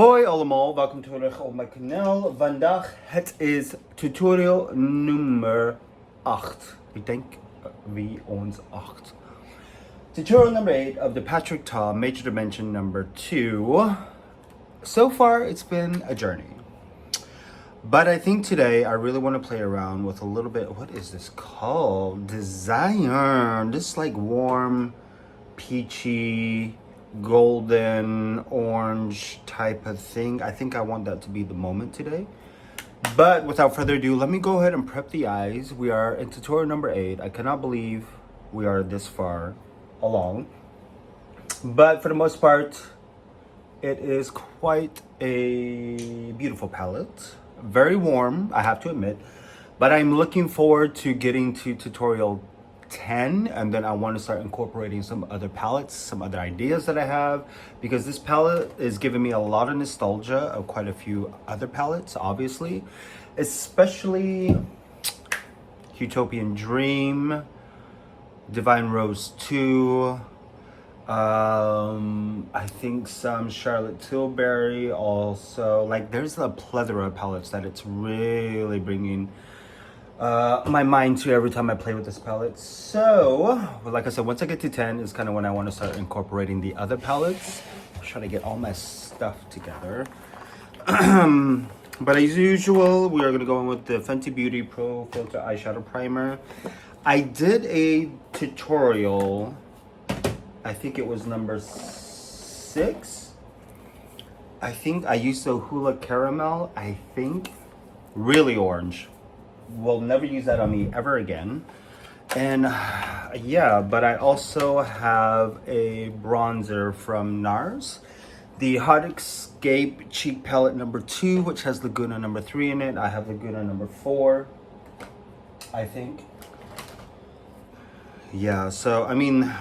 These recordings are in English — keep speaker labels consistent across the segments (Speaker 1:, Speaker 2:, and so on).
Speaker 1: Hoi allemaal, welkom terug op mijn kanaal. Vandaag het is tutorial nummer 8. Ik denk wie ons 8. Tutorial number 8 of the Patrick Ta Major Dimension number 2. So far it's been a journey. But I think today I really want to play around with a little bit, what is this called? Desire. This like warm, peachy, golden, orange type of thing. I think I want that to be the moment today. But without further ado, let me go ahead and prep the eyes. We are in tutorial number 8. I cannot believe we are this far along. But for the most part, it is quite a beautiful palette. Very warm, I have to admit, but I'm looking forward to getting to tutorial 10, and then I want to start incorporating some other palettes, some other ideas that I have, because this palette is giving me a lot of nostalgia of quite a few other palettes, obviously, especially Utopian Dream, Divine Rose 2, I think some Charlotte Tilbury also. Like, there's a plethora of palettes that it's really bringing my mind to every time I play with this palette. So, like I said, once I get to 10 is kind of when I want to start incorporating the other palettes. I'm trying to get all my stuff together. But as usual, we are going to go in with the Fenty Beauty Pro Filter Eyeshadow Primer. I did a tutorial, I think it was number 6. I think I used the Hula Caramel, I think. Really orange. Will never use that on me ever again. And yeah, but I also have a bronzer from NARS. The Hot Escape Cheek Palette number 2, which has Laguna number 3 in it. I have Laguna number 4, I think. Yeah, so I mean,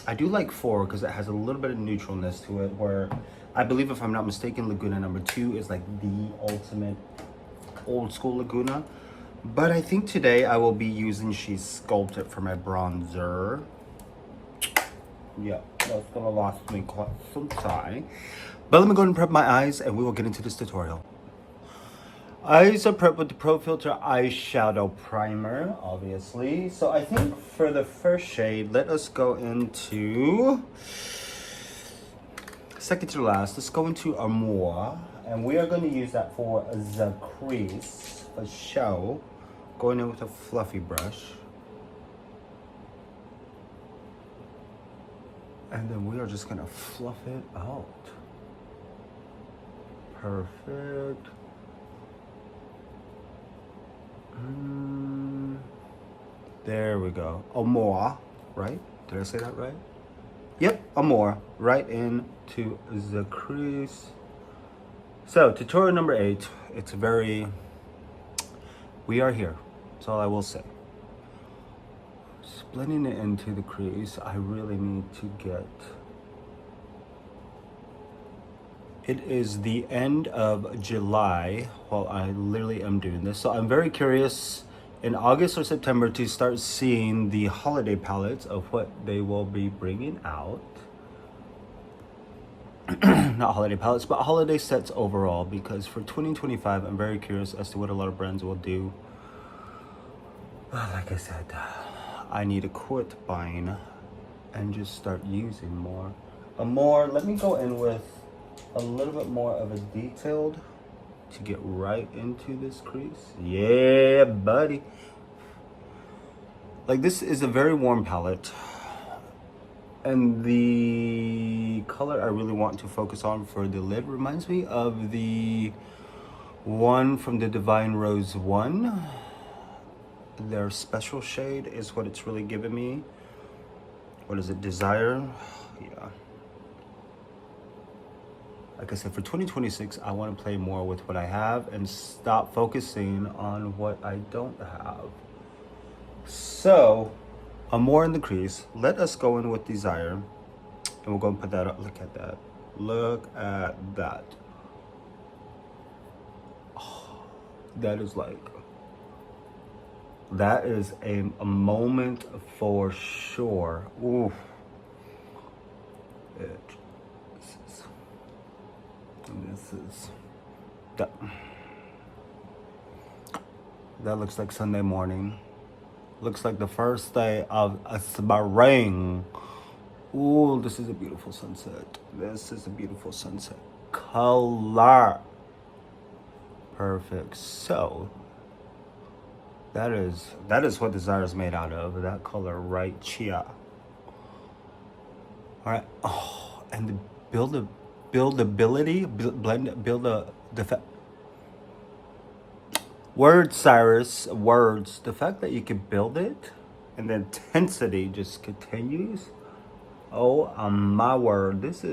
Speaker 1: I do like 4 because it has a little bit of neutralness to it, where I believe, if I'm not mistaken, Laguna number 2 is like the ultimate old school Laguna. But I think today I will be using She's Sculpted for my bronzer. Yeah, that's gonna last me quite some time. But let me go ahead and prep my eyes and we will get into this tutorial. Eyes are prepped with the Pro Filter Eyeshadow Primer, obviously. So I think for the first shade, let us go into, second to the last, let's go into AMOUR. And we are going to use that for the crease, for show. Going in with a fluffy brush. And then we are just going to fluff it out. Perfect. There we go. AMOUR, right? Did I say that right? Yep, AMOUR. Right into the crease. So, tutorial number 8. It's very... we are here. That's all I will say. Splitting it into the crease, I really need to get... It is the end of July while I literally am doing this. So I'm very curious in August or September to start seeing the holiday palettes of what they will be bringing out. Not holiday palettes, but holiday sets overall, because for 2025, I'm very curious as to what a lot of brands will do. Like I said, I need to quit buying and just start using more. AMOUR, let me go in with a little bit more of a detailed to get right into this crease. Yeah, buddy. Like, this is a very warm palette. And the color I really want to focus on for the lid reminds me of the one from the Divine Rose 1. Their special shade is what it's really giving me. What is it? Desire? Yeah. Like I said, for 2026, I want to play more with what I have and stop focusing on what I don't have. So, AMOUR in the crease. Let us go in with Desire. And we'll go and put that up. Look at that. Look at that. Oh, that is like... that is a moment for sure. Oof. This is that. That looks like Sunday morning. Looks like the first day of spring. Ooh, this is a beautiful sunset. This is a beautiful sunset. Color. Perfect. So that is what Desire is made out of. That color right here. All right. Oh, and the buildability, words, Cyrus, words. The fact that you can build it and the intensity just continues. Oh, my word. This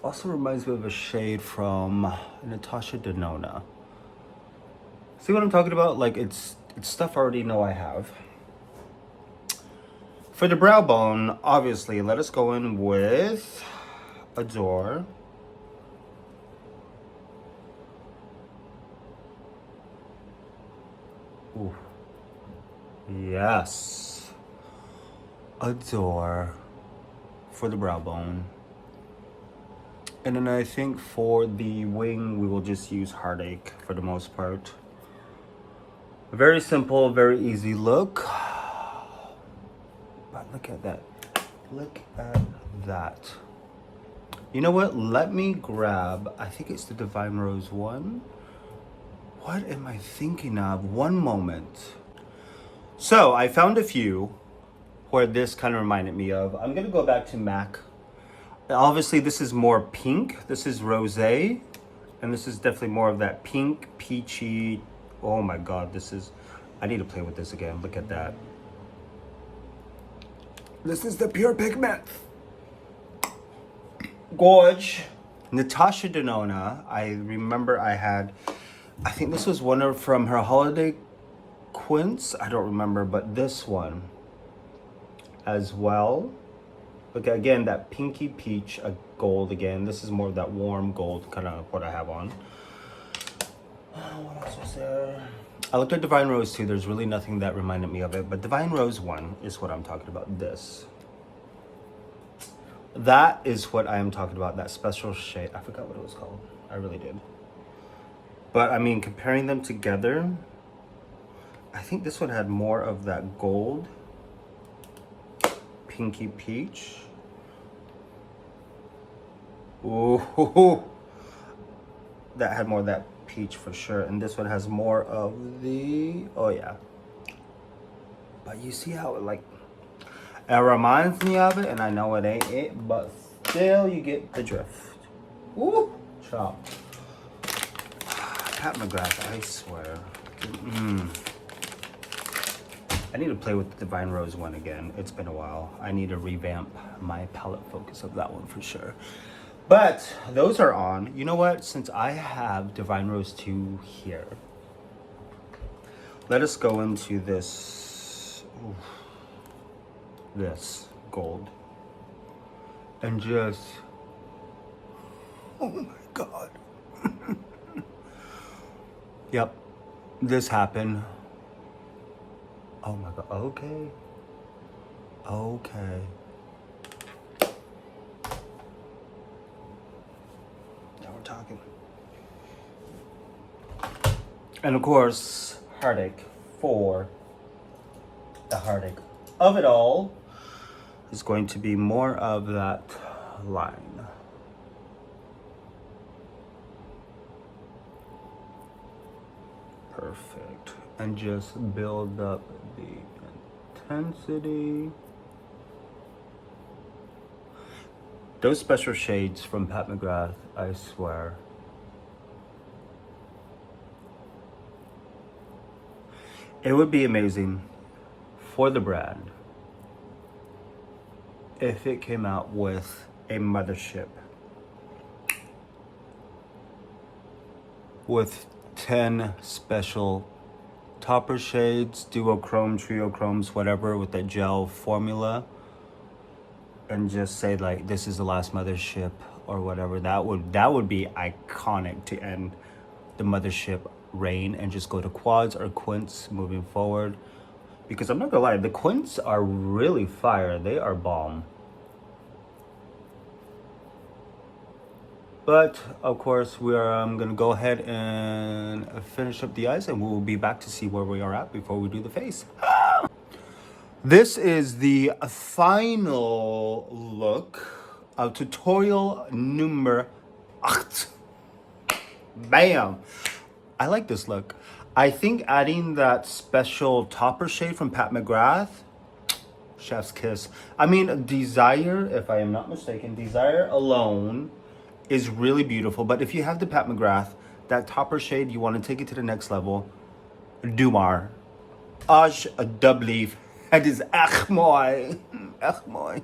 Speaker 1: also reminds me of a shade from Natasha Denona. See what I'm talking about? Like it's stuff I already know I have. For the brow bone, obviously, let us go in with Adore. Ooh. Yes. Adore for the brow bone. And then I think for the wing, we will just use Heartache for the most part. Very simple, very easy look. But look at that. Look at that. You know what? Let me grab, I think it's the Divine Rose one. What am I thinking of? One moment. So I found a few where this kind of reminded me of. I'm gonna go back to MAC. Obviously this is more pink. This is rosé. And this is definitely more of that pink, peachy. Oh my God, this is, I need to play with this again. Look at that. This is the pure pigment. Gorge. Natasha Denona, I remember I think this was one from her holiday quints. I don't remember, but this one as well. Look, again, that pinky peach gold again. This is more of that warm gold, kind of what I have on. What else was there? I looked at Divine Rose too. There's really nothing that reminded me of it, but Divine Rose 1 is what I'm talking about. This. That is what I am talking about, that special shade. I forgot what it was called. I really did. But I mean, comparing them together, I think this one had more of that gold, pinky peach. Ooh, that had more of that peach for sure. And this one has more of the, oh yeah. But you see how it like, it reminds me of it, and I know it ain't it, but still you get the drift. Ooh, chop. Pat McGrath, I swear. I need to play with the Divine Rose one again. It's been a while. I need to revamp my palette focus of that one for sure. But those are on. You know what? Since I have Divine Rose 2 here, let us go into this. Ooh. This gold and just, oh my God. Yep, this happened. Oh my God. Okay, now we're talking. And of course, Heartache for the heartache of it all is going to be more of that line. Perfect. And just build up the intensity. Those special shades from Pat McGrath, I swear. It would be amazing for the brand if it came out with a mothership with 10 special topper shades, duochrome, triochromes, whatever, with that gel formula, and just say like, this is the last mothership or whatever. That would be iconic to end the mothership reign and just go to quads or quints moving forward. Because I'm not gonna lie, the quints are really fire. They are bomb. But of course, I'm gonna go ahead and finish up the eyes, and we will be back to see where we are at before we do the face. This is the final look of tutorial number 8. Bam! I like this look. I think adding that special topper shade from Pat McGrath, chef's kiss. I mean, Desire, if I am not mistaken, Desire alone is really beautiful. But if you have the Pat McGrath, that topper shade, you want to take it to the next level, doe maar. Alsjeblieft. Het is echt mooi. Echt mooi.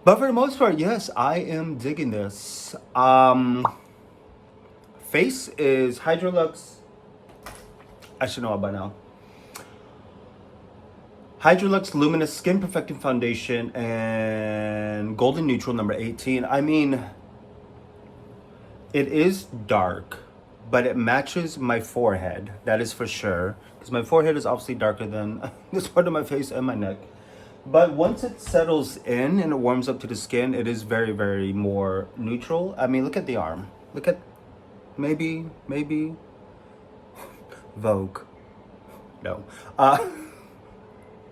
Speaker 1: But for the most part, yes, I am digging this. Face is Hydra Luxe. I should know it by now. Hydra Luxe Luminous Skin Perfecting Foundation and Golden Neutral number 18. I mean, it is dark, but it matches my forehead. That is for sure. Because my forehead is obviously darker than this part of my face and my neck. But once it settles in and it warms up to the skin, it is very, very more neutral. I mean, look at the arm. Look at, maybe, Vogue. No.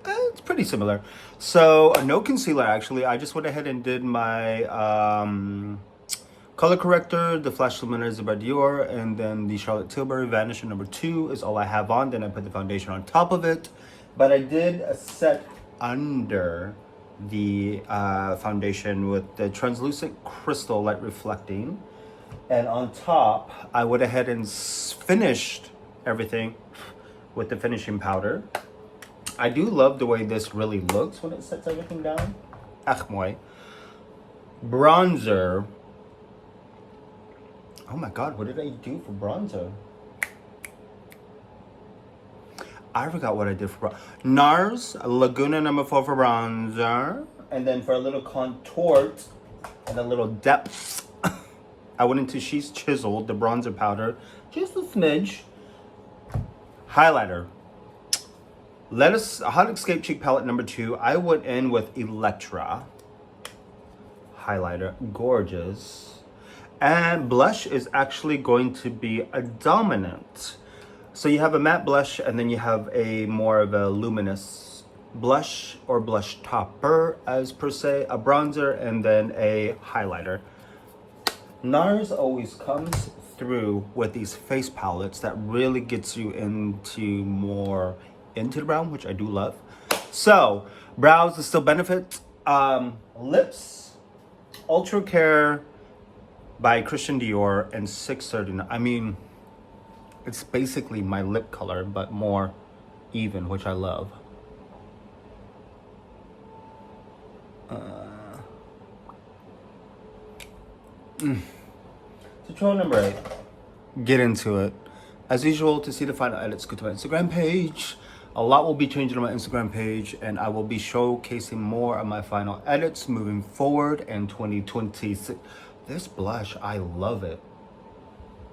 Speaker 1: It's pretty similar. So, no concealer actually. I just went ahead and did my color corrector, the Flash Luminizer by Dior, and then the Charlotte Tilbury Vanish number 2 is all I have on. Then I put the foundation on top of it. But I did a set under the foundation with the translucent crystal light reflecting. And on top, I went ahead and finished everything with the finishing powder. I do love the way this really looks when it sets everything down. Echt mooi. Bronzer. Oh my god, what did I do for bronzer? I forgot what I did for NARS Laguna number 4 for bronzer. And then for a little contort and a little depth, I went into She's Chiseled, the bronzer powder. Just a smidge. Highlighter. Hot Escape Cheek Palette number 2. I went in with Electra. Highlighter. Gorgeous. And blush is actually going to be a dominant. So you have a matte blush and then you have a more of a luminous blush or blush topper as per se, a bronzer, and then a highlighter. NARS always comes through with these face palettes that really gets you into the brown, which I do love. So brows is still Benefit. Lips, Ultra Care by Christian Dior and 639. I mean, it's basically my lip color, but more even, which I love. Tutorial number 8. Get into it. As usual, to see the final edits, go to my Instagram page. A lot will be changing on my Instagram page, and I will be showcasing more of my final edits moving forward in 2026. This blush, I love it.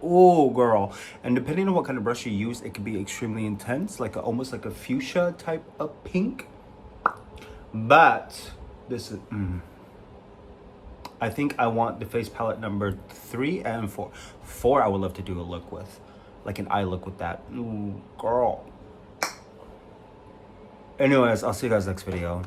Speaker 1: Oh, girl. And depending on what kind of brush you use, it can be extremely intense, like almost like a fuchsia type of pink. But this is, I think I want the face palette number 3 and 4. 4, I would love to do a look with, like an eye look with that. Ooh, girl. Anyways, I'll see you guys next video.